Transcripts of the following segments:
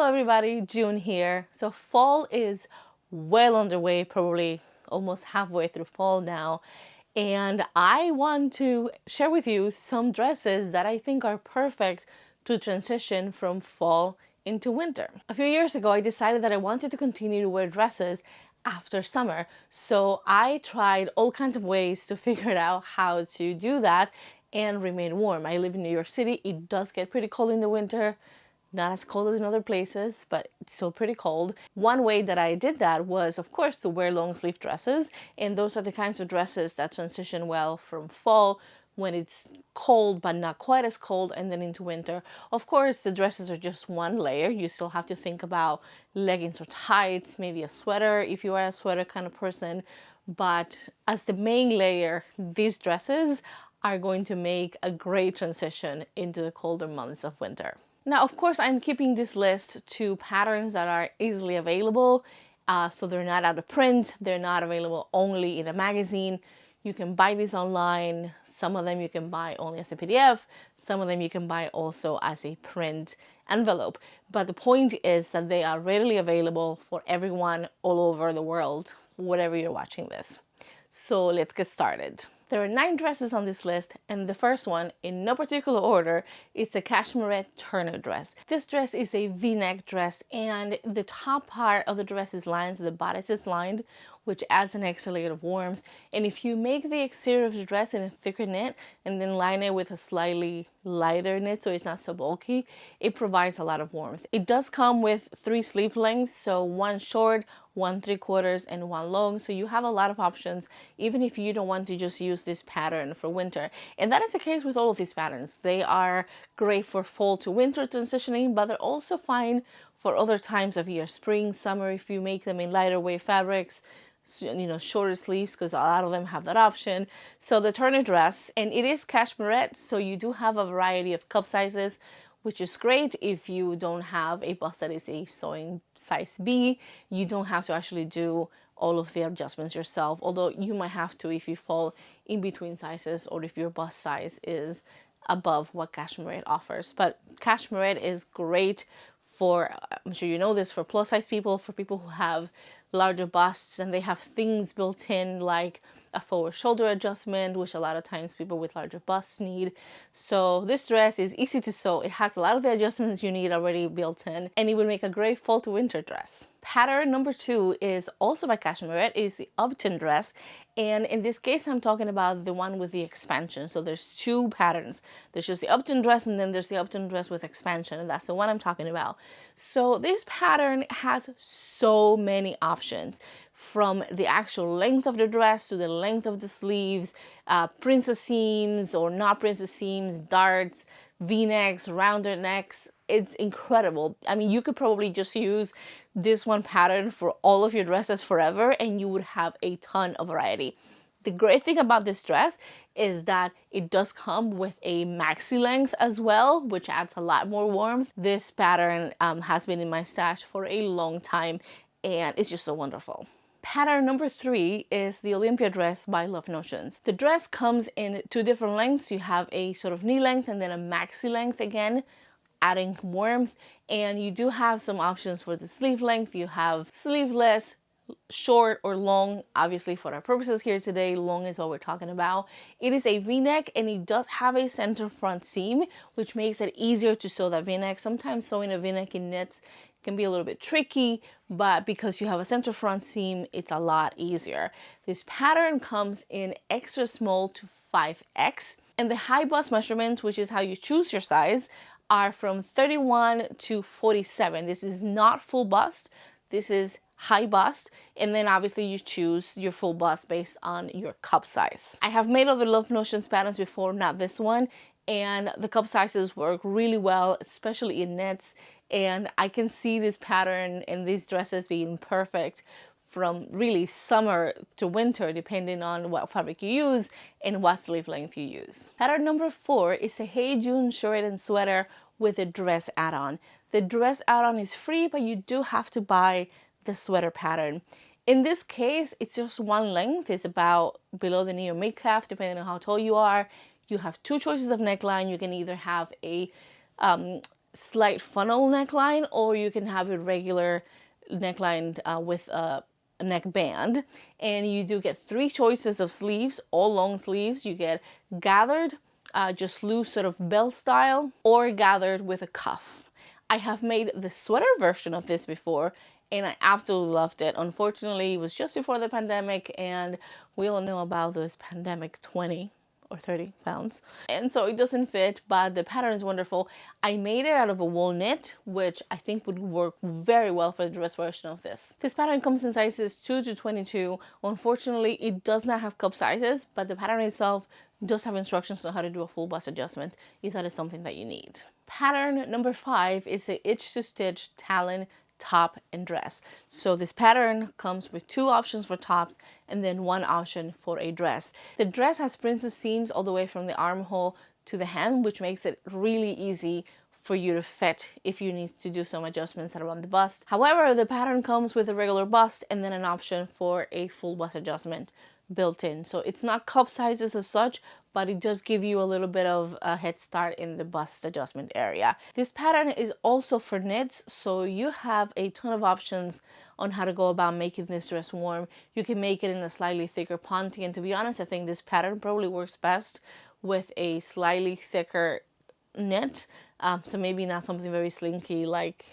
Hello everybody, June here. So fall is well underway, probably almost halfway through fall now. And I want to share with you some dresses that I think are perfect to transition from fall into winter. A few years ago, I decided that I wanted to continue to wear dresses after summer. So I tried all kinds of ways to figure out how to do that and remain warm. I live in New York City. It does get pretty cold in the winter. Not as cold as in other places, but it's still pretty cold. One way that I did that was, of course, to wear long sleeve dresses. And those are the kinds of dresses that transition well from fall when it's cold, but not quite as cold, and then into winter. Of course, the dresses are just one layer. You still have to think about leggings or tights, maybe a sweater if you are a sweater kind of person. But as the main layer, these dresses are going to make a great transition into the colder months of winter. Now, of course, I'm keeping this list to patterns that are easily available. So they're not out of print. They're not available only in a magazine. You can buy these online. Some of them you can buy only as a PDF. Some of them you can buy also as a print envelope. But the point is that they are readily available for everyone all over the world, whatever you're watching this. So let's get started. There are 9 dresses on this list, and the first one, in no particular order, is a cashmerette turner dress. This dress is a V-neck dress, and the top part of the dress is lined, so the bodice is lined, which adds an extra layer of warmth. And if you make the exterior of the dress in a thicker knit and then line it with a slightly lighter knit so it's not so bulky, it provides a lot of warmth. It does come with 3 sleeve lengths, so 1 short, 1 3/4, and 1 long. So you have a lot of options, even if you don't want to just use this pattern for winter. And that is the case with all of these patterns. They are great for fall to winter transitioning, but they're also fine for other times of year, spring, summer, if you make them in lighter weight fabrics, shorter sleeves, because a lot of them have that option. So the turner dress, and it is cashmerette, so you do have a variety of cup sizes, which is great if you don't have a bust that is a sewing size B. You don't have to actually do all of the adjustments yourself, although you might have to if you fall in between sizes or if your bust size is above what cashmerette offers. But cashmerette is great for, I'm sure you know this, for plus size people, for people who have larger busts and they have things built in like a forward shoulder adjustment, which a lot of times people with larger busts need. So this dress is easy to sew. It has a lot of the adjustments you need already built in, and it would make a great fall to winter dress. Pattern number 2 is also by cashmerette. It is the Upton dress, and in this case I'm talking about the one with the expansion. So there's 2 patterns. There's just the Upton dress, and then there's the Upton dress with expansion, and that's the one I'm talking about. So this pattern has so many options, from the actual length of the dress to the length of the sleeves, princess seams or not princess seams, darts, V-necks, rounded necks. It's incredible. I mean, you could probably just use this one pattern for all of your dresses forever, and you would have a ton of variety. The great thing about this dress is that it does come with a maxi length as well, which adds a lot more warmth. This pattern has been in my stash for a long time, and it's just so wonderful. Pattern number 3 is the Olympia dress by Love Notions. The dress comes in 2 different lengths. You have a sort of knee length and then a maxi length again, adding warmth. And you do have some options for the sleeve length. You have sleeveless, short or long. Obviously, for our purposes here today, long is what we're talking about. It is a V-neck, and it does have a center front seam, which makes it easier to sew that V-neck. Sometimes sewing a V-neck in knits can be a little bit tricky, but because you have a center front seam, it's a lot easier. This pattern comes in extra small to 5X, and the high bust measurements, which is how you choose your size, are from 31 to 47. This is not full bust. This is high bust, and then obviously you choose your full bust based on your cup size. I have made other Love Notions patterns before, not this one, and the cup sizes work really well, especially in knits, and I can see this pattern and these dresses being perfect from really summer to winter, depending on what fabric you use and what sleeve length you use. Pattern number 4 is a Hey June shirt and sweater with a dress add-on. The dress add-on is free, but you do have to buy the sweater pattern. In this case, it's just one length. It's about below the knee or mid-calf, depending on how tall you are. You have 2 choices of neckline. You can either have a slight funnel neckline, or you can have a regular neckline with a neck band. And you do get 3 choices of sleeves, all long sleeves. You get gathered, just loose sort of bell style, or gathered with a cuff. I have made the sweater version of this before, and I absolutely loved it. Unfortunately, it was just before the pandemic, and we all know about those pandemic 20 or 30 pounds. And so it doesn't fit, but the pattern is wonderful. I made it out of a wool knit, which I think would work very well for the dress version of this. This pattern comes in sizes 2 to 22. Unfortunately, it does not have cup sizes, but the pattern itself does have instructions on how to do a full bust adjustment if that is something that you need. Pattern number 5 is a itch to stitch talon top and dress. So this pattern comes with 2 options for tops and then 1 option for a dress. The dress has princess seams all the way from the armhole to the hem, which makes it really easy for you to fit if you need to do some adjustments around the bust. However, the pattern comes with a regular bust and then an option for a full bust adjustment built in. So it's not cup sizes as such, but it does give you a little bit of a head start in the bust adjustment area. This pattern is also for knits, so you have a ton of options on how to go about making this dress warm. You can make it in a slightly thicker ponte, and to be honest, I think this pattern probably works best with a slightly thicker knit, so maybe not something very slinky like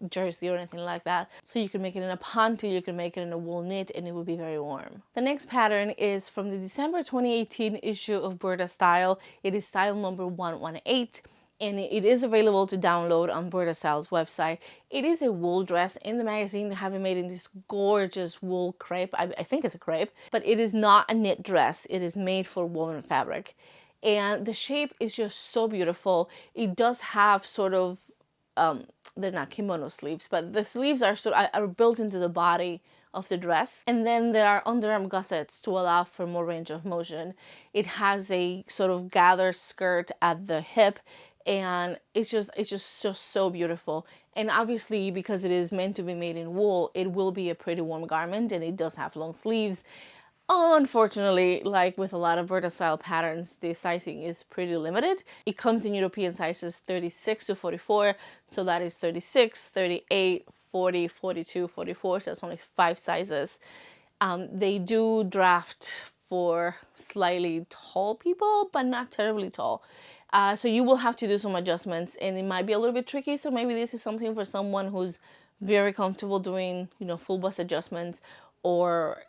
jersey or anything like that. So you can make it in a ponte, you can make it in a wool knit, and it will be very warm. The next pattern is from the December 2018 issue of Burda Style. It is style number 118, and it is available to download on Burda Style's website. It is a wool dress. In the magazine, they have it made in this gorgeous wool crepe. I think it's a crepe, but it is not a knit dress. It is made for woven fabric, and the shape is just so beautiful. It does have sort of they're not kimono sleeves, but the sleeves are built into the body of the dress, and then there are underarm gussets to allow for more range of motion. It has a sort of gathered skirt at the hip, and it's just so beautiful. And obviously, because it is meant to be made in wool, it will be a pretty warm garment, and it does have long sleeves. Unfortunately, like with a lot of Burda Style patterns, the sizing is pretty limited. It comes in European sizes 36 to 44, so that is 36, 38, 40, 42, 44, so that's only 5 sizes. They do draft for slightly tall people, but not terribly tall. So you will have to do some adjustments, and it might be a little bit tricky, so maybe this is something for someone who's very comfortable doing, full bust adjustments, or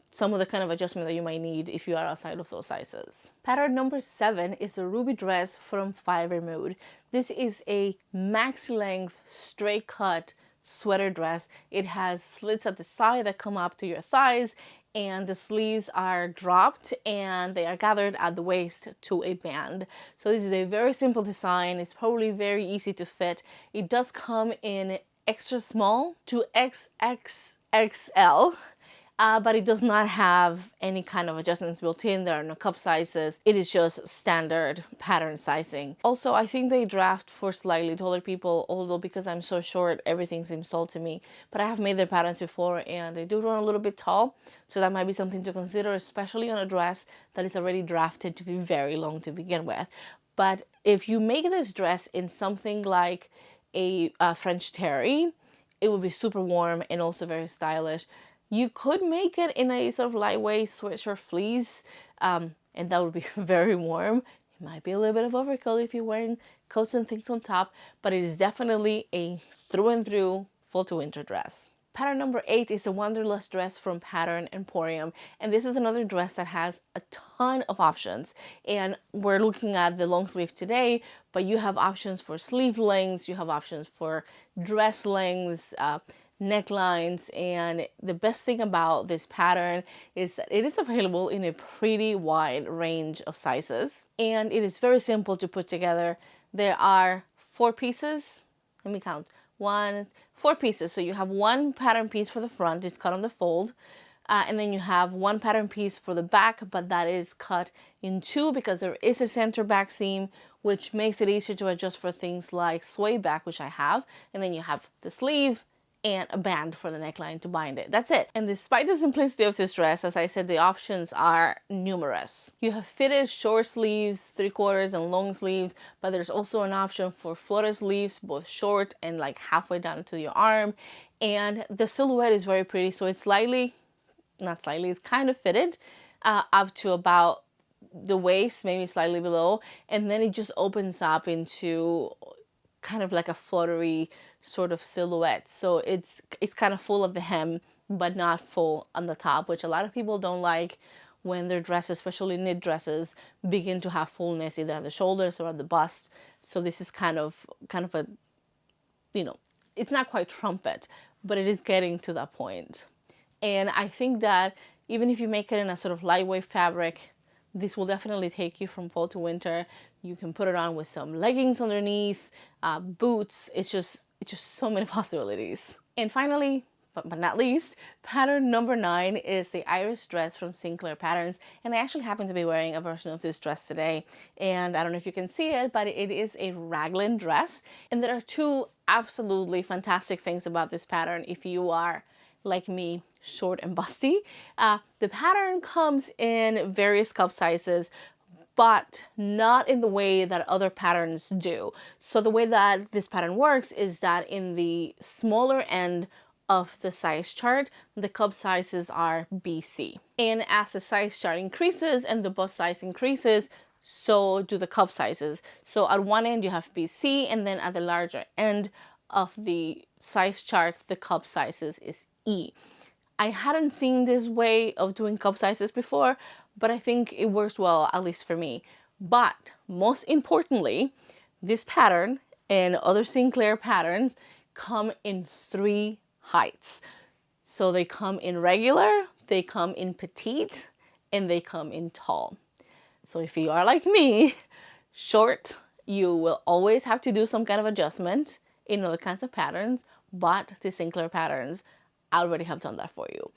some of the kind of adjustment that you might need if you are outside of those sizes. Pattern number 7 is a ruby dress from Fiber Mood. This is a maxi length straight cut sweater dress. It has slits at the side that come up to your thighs, and the sleeves are dropped and they are gathered at the waist to a band. So this is a very simple design. It's probably very easy to fit. It does come in extra small to XXXL. But it does not have any kind of adjustments built in. There are no cup sizes. It is just standard pattern sizing. Also, I think they draft for slightly taller people, although because I'm so short, everything seems tall to me. But I have made their patterns before, and they do run a little bit tall, so that might be something to consider, especially on a dress that is already drafted to be very long to begin with. But if you make this dress in something like a French terry, it will be super warm and also very stylish. You could make it in a sort of lightweight sweatshirt fleece, and that would be very warm. It might be a little bit of overkill if you're wearing coats and things on top, but it is definitely a through and through fall to winter dress. Pattern number 8 is a Wanderlust dress from Pattern Emporium, and this is another dress that has a ton of options. And we're looking at the long sleeve today, but you have options for sleeve lengths, you have options for dress lengths, necklines, and the best thing about this pattern is that it is available in a pretty wide range of sizes, and it is very simple to put together. There are 4 pieces. Let me count. 4 pieces. So you have 1 pattern piece for the front, it's cut on the fold, and then you have 1 pattern piece for the back, but that is cut in 2 because there is a center back seam, which makes it easier to adjust for things like sway back, which I have. And then you have the sleeve and a band for the neckline to bind it. That's it. And despite the simplicity of this dress, as I said, the options are numerous. You have fitted short sleeves, 3/4 and long sleeves, but there's also an option for floater sleeves, both short and like halfway down to your arm. And the silhouette is very pretty. So it's it's kind of fitted up to about the waist, maybe slightly below. And then it just opens up into kind of like a fluttery sort of silhouette. So it's kind of full of the hem, but not full on the top, which a lot of people don't like when their dresses, especially knit dresses, begin to have fullness either at the shoulders or at the bust. So this is kind of a, you know, it's not quite trumpet, but it is getting to that point. And I think that even if you make it in a sort of lightweight fabric, this will definitely take you from fall to winter. You can put it on with some leggings underneath, boots. It's just so many possibilities. And finally, but not least, pattern number 9 is the Iris dress from Sinclair Patterns. And I actually happen to be wearing a version of this dress today. And I don't know if you can see it, but it is a raglan dress. And there are 2 absolutely fantastic things about this pattern if you are, like me, short and busty. The pattern comes in various cup sizes, but not in the way that other patterns do. So the way that this pattern works is that in the smaller end of the size chart, the cup sizes are BC. And as the size chart increases and the bust size increases, so do the cup sizes. So at one end you have BC, and then at the larger end of the size chart, the cup sizes is E. I hadn't seen this way of doing cup sizes before, but I think it works well, at least for me. But most importantly, this pattern and other Sinclair patterns come in 3 heights. So they come in regular, they come in petite, and they come in tall. So if you are like me, short, you will always have to do some kind of adjustment in other kinds of patterns, but the Sinclair patterns I already have done that for you.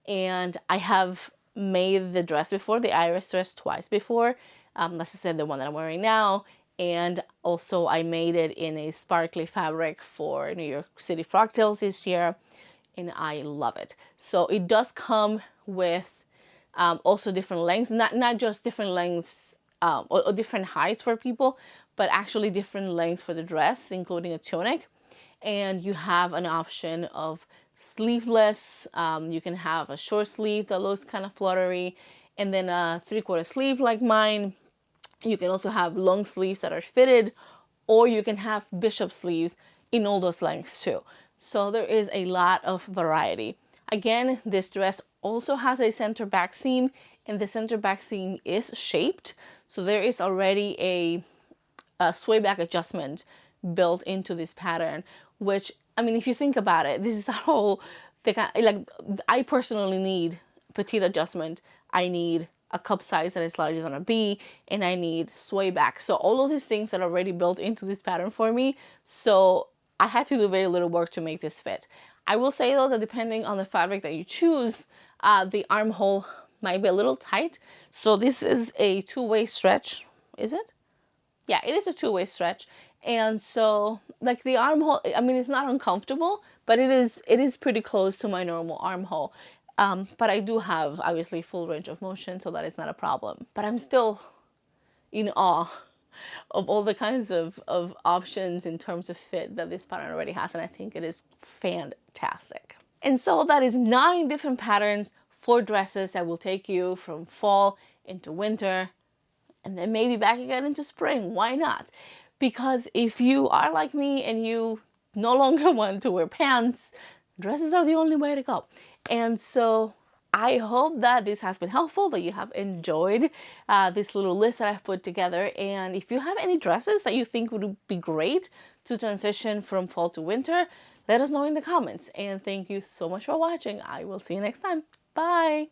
And I have made the dress before, the Iris dress, twice before. As I said, the one that I'm wearing now. And also I made it in a sparkly fabric for New York City Frogtails this year. And I love it. So it does come with also different lengths, not just different lengths or different heights for people, but actually different lengths for the dress, including a tunic. And you have an option of sleeveless. You can have a short sleeve that looks kind of fluttery, and then a 3/4 sleeve like mine. You can also have long sleeves that are fitted, or you can have bishop sleeves in all those lengths too. So there is a lot of variety. Again, this dress also has a center back seam, and the center back seam is shaped. So there is already a sway back adjustment built into this pattern, which, I mean, if you think about it, this is a whole thing. Like, I personally need petite adjustment. I need a cup size that is larger than a B, and I need sway back. So all of these things are already built into this pattern for me. So I had to do very little work to make this fit. I will say though that depending on the fabric that you choose, the armhole might be a little tight. So this is a 2-way stretch, is it? Yeah, it is a 2-way stretch. And so like the armhole, I mean, it's not uncomfortable, but it is pretty close to my normal armhole. But I do have obviously full range of motion, so that is not a problem. But I'm still in awe of all the kinds of options in terms of fit that this pattern already has, and I think it is fantastic. And so that is 9 different patterns for dresses that will take you from fall into winter, and then maybe back again into spring. Why not? Because if you are like me and you no longer want to wear pants, dresses are the only way to go. And so I hope that this has been helpful, that you have enjoyed this little list that I've put together. And if you have any dresses that you think would be great to transition from fall to winter, let us know in the comments. And thank you so much for watching. I will see you next time. Bye.